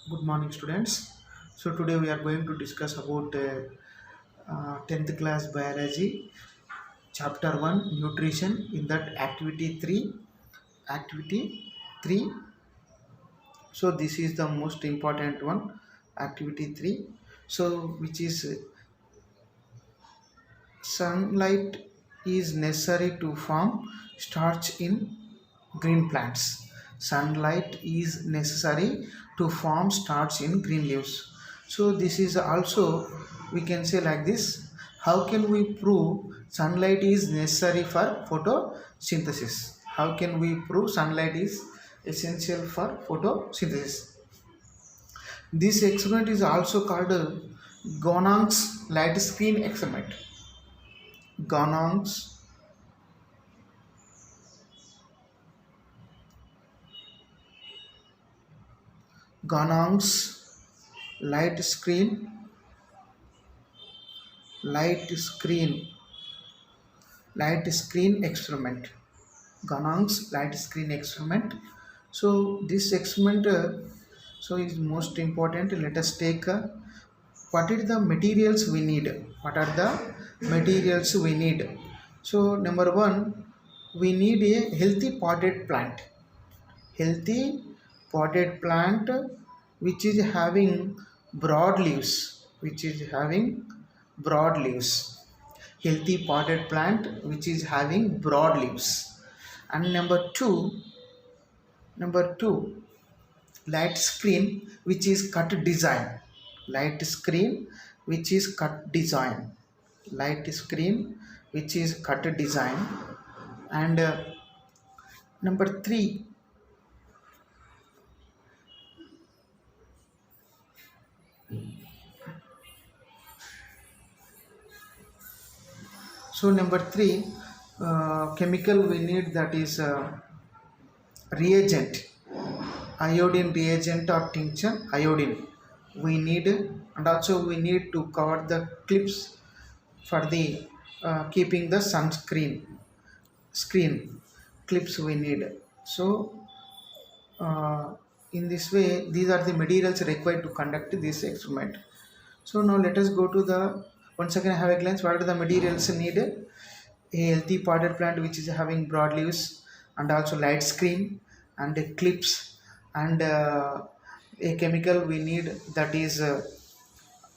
Good morning, students. So today we are going to discuss about 10th class biology, chapter 1, nutrition. In that activity 3. So this is the most important one, activity 3. So which is sunlight is necessary to form starch in green plants. Sunlight is necessary to form starch in green leaves. So this is also, we can say like this: how can we prove sunlight is necessary for photosynthesis? How can we prove sunlight is essential for photosynthesis? This experiment is also called Gonang's light screen experiment. Gonang's Gonang's light screen light screen light screen experiment. Gonang's light screen experiment. So this experiment is most important. Let us take what are the materials we need. What are the materials we need? So number one, we need a healthy potted plant. Healthy potted plant which is having broad leaves. Healthy potted plant which is having broad leaves. And number two, light screen which is cut design. Light screen which is cut design. Light screen which is cut design. And number three, chemical we need, that is reagent, iodine reagent or tincture iodine we need. And also we need to cover the clips for the keeping the screen clips we need. So in this way, these are the materials required to conduct this experiment. So now let us go to the, once again have a glance what are the materials needed. A healthy potted plant which is having broad leaves, and also light screen and clips, and a chemical we need, that is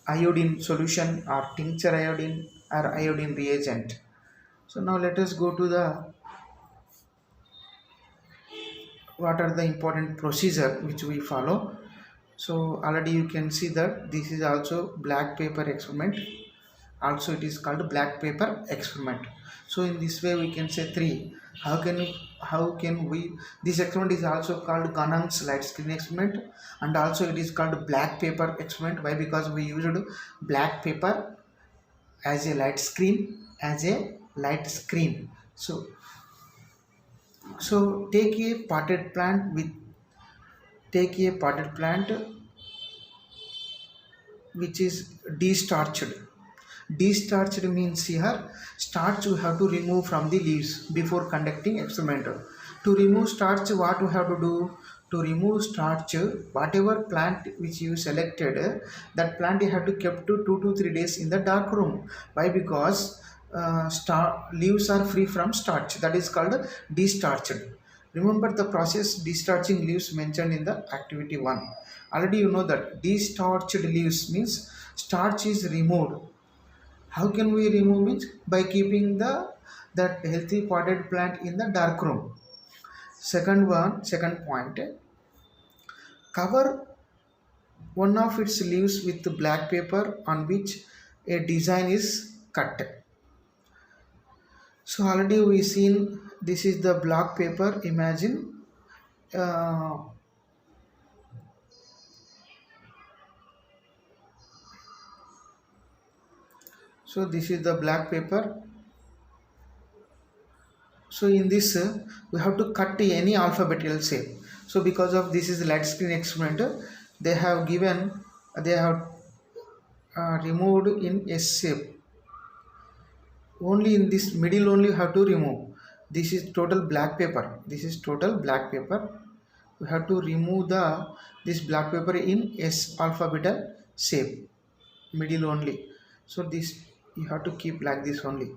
iodine solution or tincture iodine or iodine reagent. So now let us go to the, what are the important procedure which we follow. So already you can see that this is also black paper experiment. Also it is called black paper experiment. So in this way we can say three. How can we this experiment is also called Ganang's light screen experiment, and also it is called black paper experiment. Why? Because we used black paper as a light screen. So take a potted plant which is destarched. Destarched means here starch we have to remove from the leaves before conducting experiment. To remove starch, what we have to do? To remove starch, whatever plant which you selected, that plant you have to keep to 2 to 3 days in the dark room. Why? Because leaves are free from starch. That is called destarched. Remember the process destarching leaves mentioned in the activity 1. Already you know that destarched leaves means starch is removed. How can we remove it? By keeping that healthy potted plant in the dark room. Second point, cover one of its leaves with black paper on which a design is cut. So already we seen this is the black paper. Imagine so this is the black paper. So in this we have to cut any alphabetical shape. So because of this is light screen experiment, they have removed in S shape. Only in this middle only you have to remove. This is total black paper. we have to remove the this black paper in S alphabetical shape, middle only. So this you have to keep like this only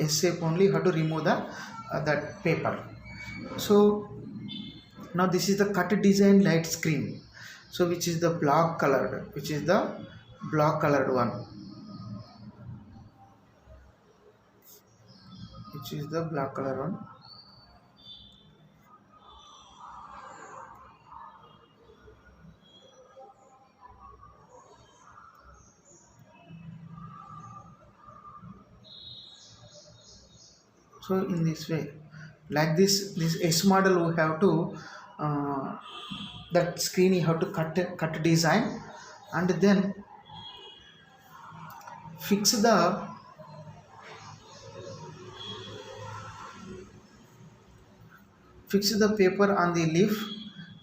S shape only. You have to remove the that paper. So now this is the cut design light screen. So which is the block colored, which is the block colored one, which is the black color one. So in this way, like this S model, we have to that screen you have to cut design, and then fix the paper on the leaf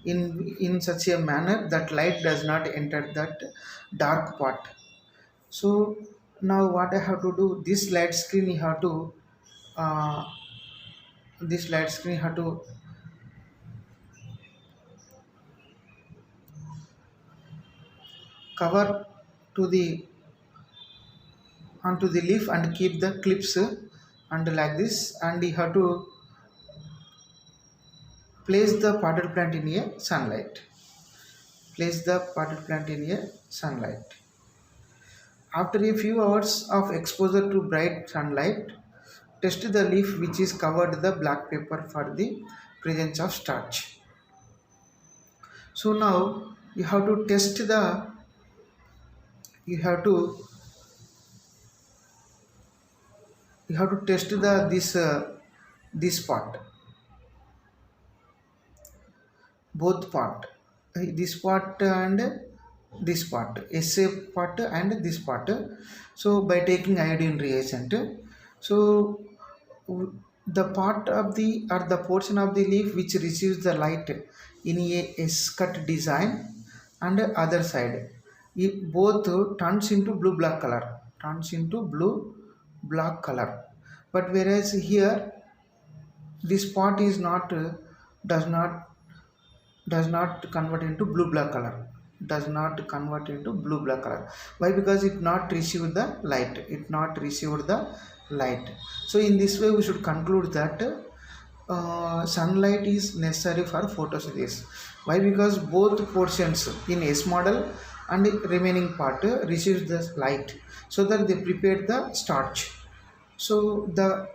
in such a manner that light does not enter that dark part. So now what I have to do, this light screen you have to uh, this light screen you have to cover to the onto the leaf and keep the clips and like this, and you have to place the potted plant in a sunlight. Place the potted plant in a sunlight. After a few hours of exposure to bright sunlight, test the leaf which is covered the black paper for the presence of starch. So now you have to test the you have to test the this part, both part, this part and this part, SA part and this part. So by taking iodine reagent, so the part of the or the portion of the leaf which receives the light in a S-cut design and other side, it both turns into blue black color, but whereas here this part is not does not convert into blue black color, why? Because it not received the light. So in this way we should conclude that sunlight is necessary for photosynthesis. Why? Because both portions in S model and remaining part receives the light, so that they prepare the starch. So the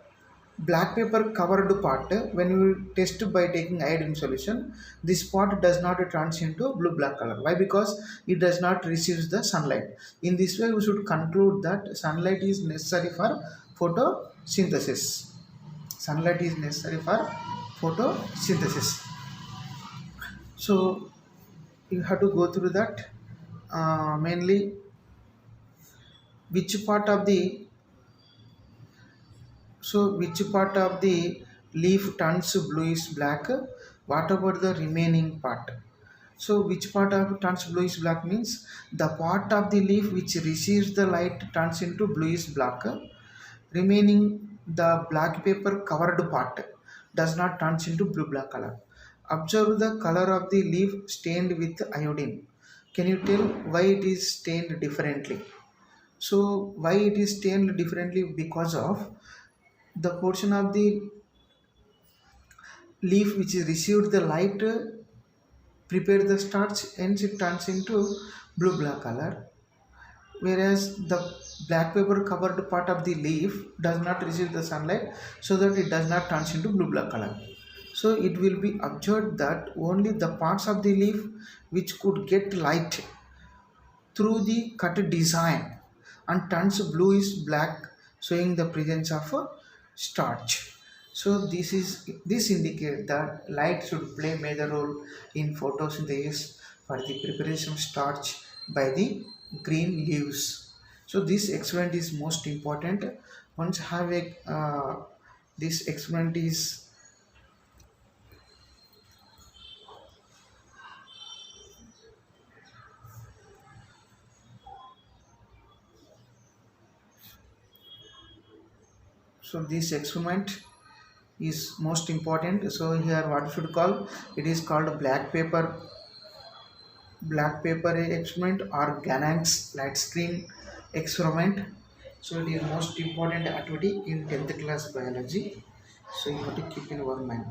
black paper covered part, when you test by taking iodine solution, this part does not turns into blue black color. Why? Because it does not receive the sunlight. In this way we should conclude that sunlight is necessary for photosynthesis. So you have to go through that, mainly which part of the leaf turns bluish black, what about the remaining part? So which part of turns bluish black means the part of the leaf which receives the light turns into bluish black, remaining the black paper covered part does not turns into blue black color. Observe the color of the leaf stained with iodine. Can you tell why it is stained differently? So why it is stained differently? Because of the portion of the leaf which is received the light prepare the starch, hence it turns into blue black color, whereas the black paper covered part of the leaf does not receive the sunlight, so that it does not turns into blue black color. So it will be observed that only the parts of the leaf which could get light through the cut design and turns bluish black, showing the presence of a starch. So this indicates that light should play major role in photosynthesis for the preparation of starch by the green leaves. So this experiment is most important. Once have a this experiment is so this experiment is most important. So here what should call, it is called black paper experiment or Ganang's light screen experiment. So it is most important activity in 10th class biology, so you have to keep in our mind.